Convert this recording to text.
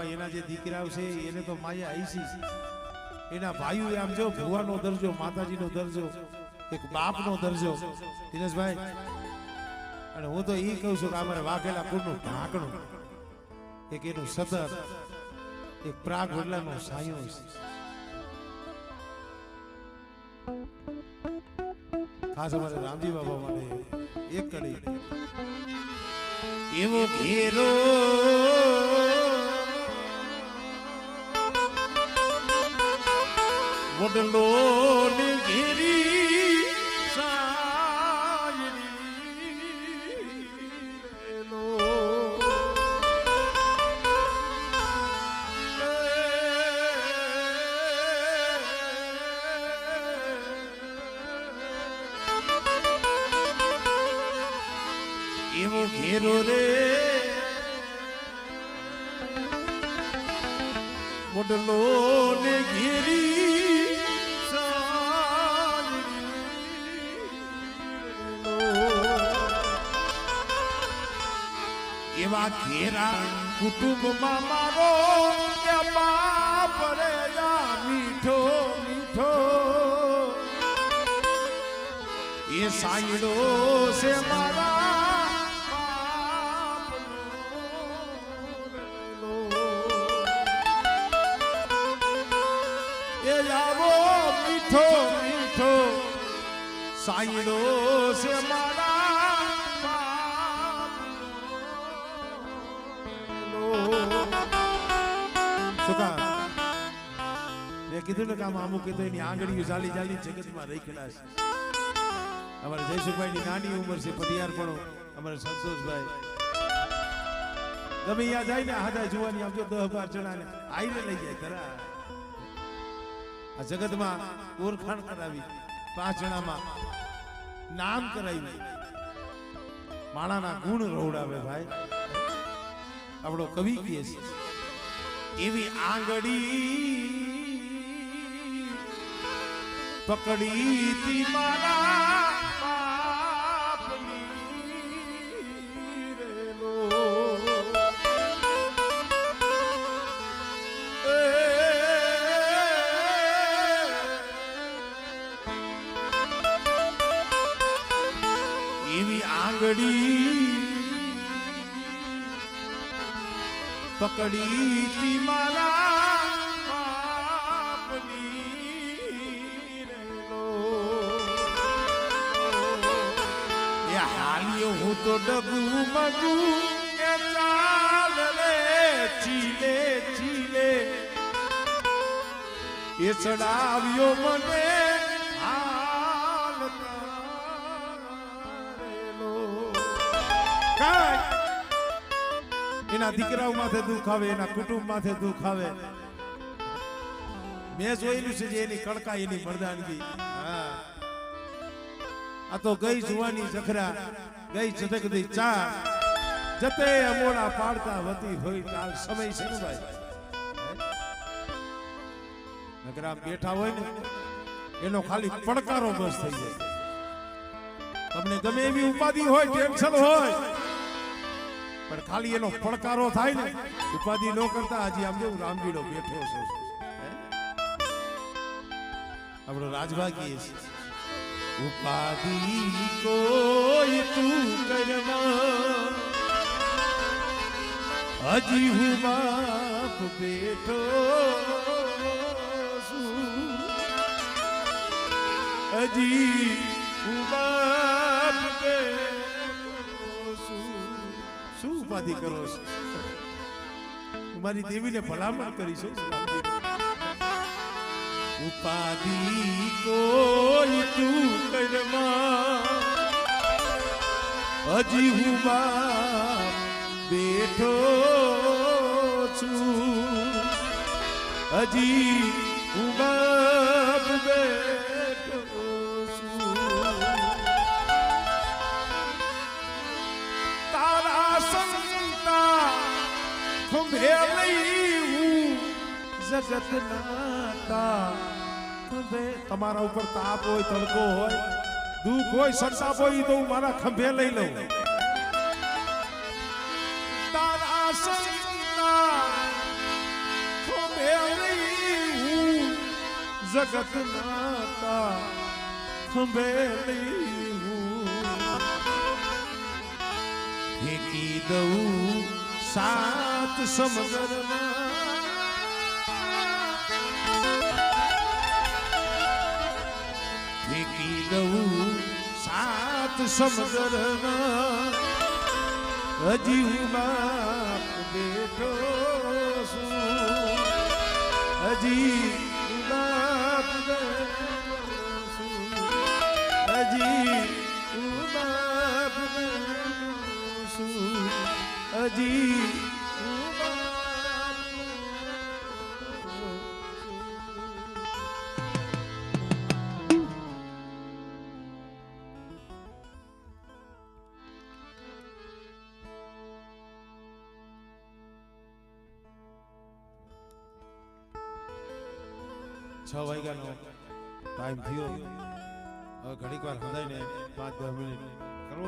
એના જે દીકરાઓ છે એને તો માયા આઈસી એના ભાઈઓ આમ જો ભુવાનો દરજો માતાજીનો દરજો એક બાપનો દરજો દિનેશભાઈ અને હું તો ઈ કહું છું કે અમારે વાઘેલા કુળનું ઢાંકણું એક એનું સદર એક પ્રાગ વડલાનો સાયો છે ખાસ અમારે રામજી બાબા માટે એક કડી એવો ઘેરો વડલો ને ઘેરી સાયરીનો એવો ઘેરો રે વડલો ને ઘેરી એવા ઘેરા કુટુંબમાં મારો કે બાપ રે મીઠો મીઠો એ સાંયડો છે મારા એ આવો મીઠો મીઠો સાંયડો છે મારા કીધું ને કામ અમુક કીધું એની આંગળીઓ જાલી જાલી જગતમાં રહી ખડાશે અમારે જયસુખભાઈની નાની ઉંમર છે પતિયારપણો અમારે સંતોષભાઈ ગમે ત્યાં જાય ને હાથા જોવાની આમ જો 10-12 જણાને આઈને લઈ જાય ખરા આ જગતમાં ઓળખાણ કરાવી 5 જણામાં નામ કરાવી માણાના ગુણ રોવડાવે ભાઈ આપણો કવિ કહે છે એવી આંગળી પકડી તી મારા બાપની રેલો એવી આંગળી પકડી તી મારા હું તો ડબુ મગુ કે ચાલ રે ચીલે ચીલે એ ચડાવ્યો મને હાલ કરેલો એના દીકરાઓ માથે દુઃખ આવે એના કુટુંબ માથે દુઃખ આવે મેં જોયેલું છે જે એની કડકા એની મર્દાનગી આ તો ગઈ જુવાની જખરા ગઈ જતકદી ચા જતે અમોડા પાડતા વતી હોય કાલ સમય છે ને ભાઈ નગરા બેઠા હોય ને એનો ખાલી પડકારો બસ થઈ જાય તમને ગમે એવી ઉપાધિ હોય ટેન્શન હોય પણ ખાલી એનો પડકારો થાય ને ઉપાધિ ન કરતા હજી આમ જેવું રામજીડો બેઠો છે આપણો રાજભાગી છે ઉપાધિ કોઈ તું કરમાં હજી હું બાપ બેઠો છું હજી હું બાપ બેઠો છું શું ઉપાધિ કરો છો મારી દેવીને ભલામણ કરી છે ઉપાધિ કોઈ તું કરમાં હજી હું બાપ બેઠો છું હજી હું બાપ બેઠો છું તારા સંતા ખંભે લઈ હું જગત નાતા તમારા ઉપર તાપ હોય તડકો હોય દુઃખ હોય સંતાપ હોય તો હું મારા ખંભે લઈ લઉં તારા સંતા જગત માતા ખંભેલી હું ફેંકી દઉં સાત સમુદ્રમાં ફેંકી દઉં સાત સમુદ્રમાં હજી હું બાપ બેઠો છું હજી હું બાપ બેઠો છું હજી હું બાપ બેઠો છું હજી હું બાપ બેઠો છું. છ વાગ્યાનો ટાઈમ થયો હવે ઘડીક વાર હંધાઈને 5-10 મિનિટ કરવો